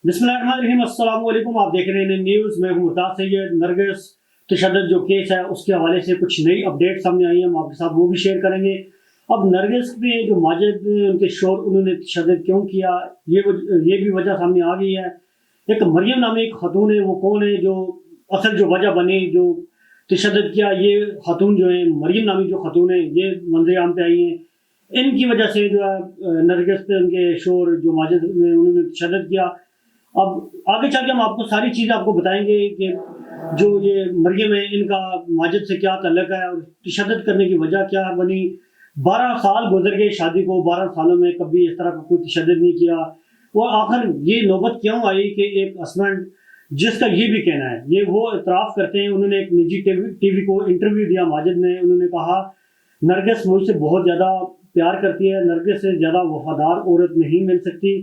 बिस्मिल्लाहिर्रहमानिर्रहीम। अस्सलाम वालेकुम। आप देख रहे हैं न्यूज़। मैं हूं मुर्ताज़ सैयद। नरगिस तशद्दुद जो केस है उसके हवाले से कुछ नई अपडेट सामने आई है, हम आपके साथ वो भी शेयर करेंगे। अब नरगिस में जो माजिद उनके शोर उन्होंने तशद्दुद क्यों किया, ये भी वजह सामने आ गई है। एक मरियम नामी एक खातून है, वो कौन है जो असल जो वजह बनी जो तशद्दुद किया, ये खातून जो है मरियम नामी जो खातून है ये मंजर आम पे आई हैं। इनकी वजह से जो है नरगिस पे उनके शोर जो माजिद में उन्होंने तशद्दुद किया। अब आगे चल के हम आपको सारी चीज़ें आपको बताएंगे कि जो ये मरियम है इनका माजिद से क्या ताल्लुक है और तशद्दुद करने की वजह क्या बनी। 12 साल गुजर गए शादी को, 12 सालों में कभी इस तरह का कोई तशद्दुद नहीं किया। और आखिर ये नौबत क्यों आई कि एक हस्बैंड जिसका ये भी कहना है, ये वो इतराफ़ करते हैं, उन्होंने एक निजी टीवी को इंटरव्यू दिया माजिद ने, उन्होंने कहा नरगिस मुझसे बहुत ज़्यादा प्यार करती है, नरगिस से ज़्यादा वफादार औरत नहीं मिल सकती।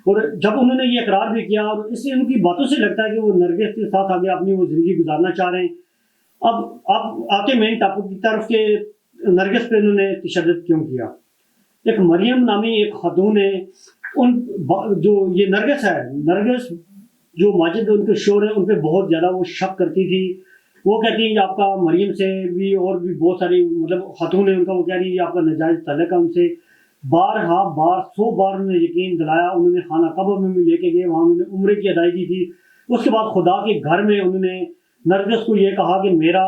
और जब उन्होंने ये इकरार भी किया और इससे उनकी बातों से लगता है कि वो नरगिस के साथ आगे अपनी वो ज़िंदगी गुजारना चाह रहे हैं। अब आप आके मेन टॉपिक की तरफ के नरगिस पे उन्होंने तशद्दुद क्यों किया। एक मरियम नामी एक खातून है, उन जो ये नरगिस है, नरगिस जो माजिद उनके शोर है उन पर बहुत ज़्यादा वो शक करती थी। वो कहती है कि आपका मरियम से भी और भी बहुत सारी मतलब खातून है उनका, वो कह रही है आपका नाजायज़ ताल्लुक है उनसे। बार 100 बार उन्होंने यकीन दिलाया, उन्होंने खाना कबा में भी लेके गए, वहाँ उन्होंने उम्रे की अदायगी की। उसके बाद खुदा के घर में उन्होंने नरगिस को ये कहा कि मेरा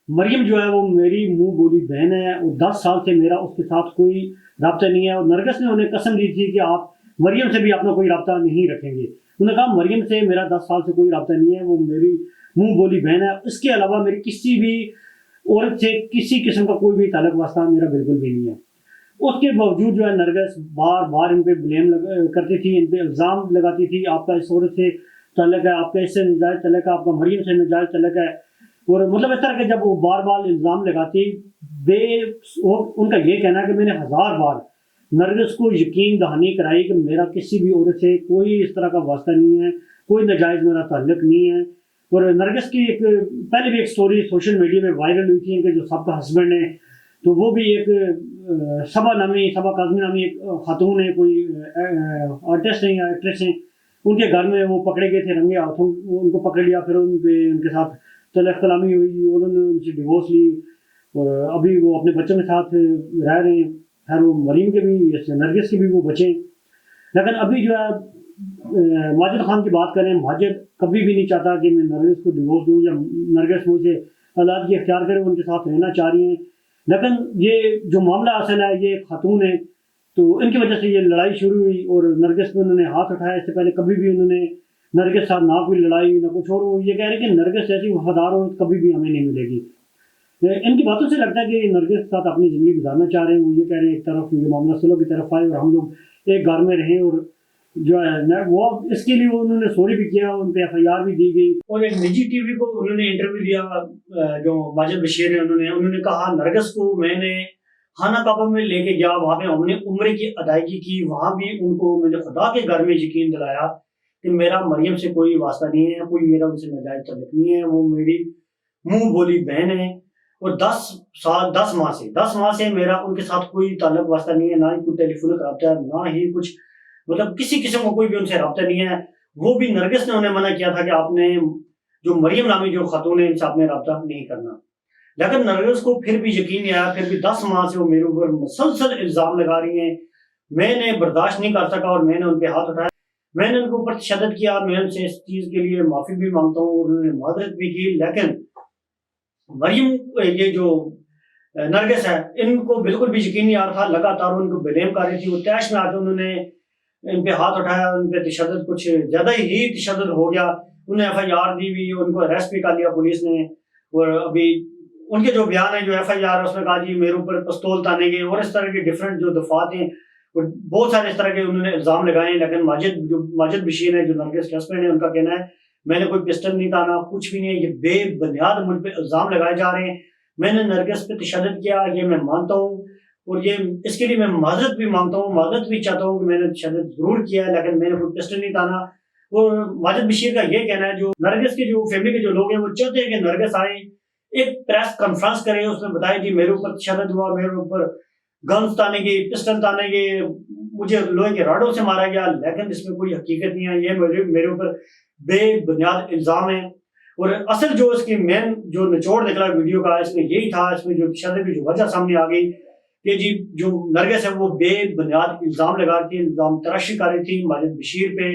मरियम जो है वो मेरी मुंह बोली बहन है और 10 साल से मेरा उसके साथ कोई रब्ता नहीं है। और नरगिस ने उन्हें कसम दी थी कि आप मरियम से भी अपना कोई रब्ता नहीं रखेंगे। उन्होंने कहा मरियम से मेरा 10 साल से कोई रब्ता नहीं है, वो मेरी मुंह बोली बहन है, इसके अलावा मेरी किसी भी औरत से किसी किस्म का कोई भी ताल्लुक वास्ता मेरा बिल्कुल भी नहीं है। उसके बावजूद जो है नरगिस बार बार इन पे ब्लेम करती थी, इन पे इल्ज़ाम लगाती थी आपका इस औरत से ताल्लुक है, आपका इससे नाजायज़ ताल्लुक है, आपका मरियम से नाजायज़ ताल्लुक है। और मतलब इस तरह के जब वो बार बार इल्ज़ाम लगाती, उनका ये कहना है कि मैंने 1000 बार नरगिस को यकीन दहानी कराई कि मेरा किसी भी औरत से कोई इस तरह का वास्ता नहीं है, कोई नाजायज़ मेरा ताल्लुक नहीं है। और नरगिस की एक पहले भी एक स्टोरी सोशल मीडिया में वायरल हुई थी कि जो सबका हस्बैंड है, तो वो भी एक सबा काज़मी नामी एक खातून है, कोई आर्टिस्ट हैं या एक्ट्रेस हैं, उनके घर में वो पकड़े गए थे रंगे हाथों, उनको पकड़ लिया, फिर उनके साथ तलब कलामी हुई, उन्होंने उनसे डिवोर्स ली और अभी वो अपने बच्चों के साथ रह रहे हैं। खैर वो मरीम के भी नरगिस के भी वो बचे। लेकिन अभी जो है माजिद खान की बात करें, माजिद कभी भी नहीं चाहता कि मैं नरगिस को डिवोर्स दूँ या नरगिस मुझे अलग इख्तियार करे, उनके साथ रहना चाह रही हैं। लेकिन ये जो मामला असल है ये खातून है, तो इनकी वजह से ये लड़ाई शुरू हुई और नरगिस पे उन्होंने हाथ उठाया। इससे पहले कभी भी उन्होंने नरगिस साथ ना कोई लड़ाई ना कुछ, और ये कह रहे हैं कि नरगिस ऐसी वफादार औरत कभी भी हमें नहीं मिलेगी। इनकी बातों से लगता है कि नरगिस के साथ अपनी ज़िंदगी गुजारना चाह रहे हैं। वो ये कह रहे हैं एक तरफ ये मामला सुलह की तरफ आए और हम लोग एक घर में रहें, और जो है वो इसके लिए उन्होंने सॉरी भी किया, उन पर FIR भी दी गई। और एक निजी टीवी को उन्होंने इंटरव्यू दिया जो माजिद बशीर है, उन्होंने कहा नरगिस को मैंने खाना काबा में लेके गया, वहाँ पे हमने उम्रे की अदायगी की, वहाँ भी उनको मैंने खुदा के घर में यकीन दिलाया कि मेरा मरियम से कोई वास्ता नहीं है, कोई मेरा उनसे नाजायज़ ताल्लुक नहीं है, वो मेरी मुंह बोली बहन है। और 10 माह से मेरा उनके साथ कोई ताल्लुक वास्ता नहीं है, ना ही कोई टेलीफोनिक रब्ता है, ना ही कुछ मतलब किसी किस्म का कोई भी उनसे रब्ता नहीं है। वो भी नरगिस ने उन्हें मना किया था कि आपने जो मरियम नामी जो खातून है इनसे आपने रब्ता नहीं करना। लेकिन नरगिस को फिर भी यकीन नहीं आया, फिर भी 10 माह से वो मेरे ऊपर मुसलसल इल्ज़ाम लगा रही हैं। मैंने बर्दाश्त नहीं कर सका और मैंने उन पर हाथ उठाया, मैंने उनके ऊपर तशद्दुद किया। मैं उनसे इस चीज़ के लिए माफ़ी भी मांगता हूँ और उन्होंने मादरत भी की। लेकिन मरियम ये जो नरगिस है इनको बिल्कुल भी यकीन नहीं आ रहा था, लगातार उनको ब्लेम कर रही थी। वो तैश में आके उन्होंने इन पे हाथ उठाया, उन पे तशद्दुद कुछ ज़्यादा ही तशद्दुद हो गया। उन्हें FIR दी हुई, उनको अरेस्ट भी कर लिया पुलिस ने। और अभी उनके जो बयान है जो FIR है उसमें कहा जी मेरे ऊपर पिस्तौल तानेंगे और इस तरह के डिफरेंट जो दफात हैं और बहुत सारे इस तरह के उन्होंने इल्ज़ाम लगाए। लेकिन माजिद बशीर है जो नरगिस के हस्बैंड है, उनका कहना है मैंने कोई पिस्टल नहीं ताना, कुछ भी नहीं, ये बेबुनियाद मुझ पर इल्ज़ाम लगाए जा रहे हैं। मैंने नरगिस पे तशद्दुद किया, ये मैं मानता हूँ और ये इसके लिए मैं माजरत भी मांगता हूँ, माजरत भी चाहता हूँ कि मैंने तशद्दुद जरूर किया है, लेकिन मैंने कोई पिस्टल नहीं ताना। और माजिद बशीर का ये कहना है जो नरगिस के जो फैमिली के जो लोग हैं वो चाहते हैं कि नरगिस आए, एक प्रेस कॉन्फ्रेंस करें, उसमें बताए कि मेरे ऊपर तशद्दुद हुआ, मेरे ऊपर گنز تانے گے، پسٹل تانے گے، مجھے لوہے کے راڈوں سے مارا گیا، لیکن اس میں کوئی حقیقت نہیں ہے. یہ میرے اوپر بے بنیاد الزام ہے. اور اصل جو اس کی مین جو نچوڑ نکلا ویڈیو کا، اس میں یہی تھا، اس میں جو تشدد کی جو وجہ سامنے آ گئی کہ جی جو نرگس ہے وہ بے بنیاد الزام لگا کے الزام تراشی کر رہی تھی ماجد بشیر پہ،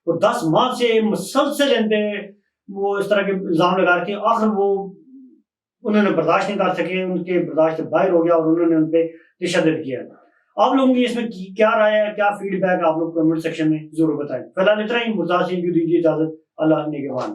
اور 10 ماہ سے مسلسل ان پہ وہ اس طرح کے الزام لگا کے آخر وہ انہوں نے برداشت نہیں کر سکے، ان کے برداشت سے باہر ہو گیا اور انہوں نے ان پہ تشدد کیا. آپ لوگوں کی اس میں کیا رائے ہے، کیا فیڈ بیک آپ لوگ کمنٹ سیکشن میں ضرور بتائیں. فی الحال اتنا ہی. مرتضیٰ سنگھ کو دیجیے اجازت. اللہ نگہبان.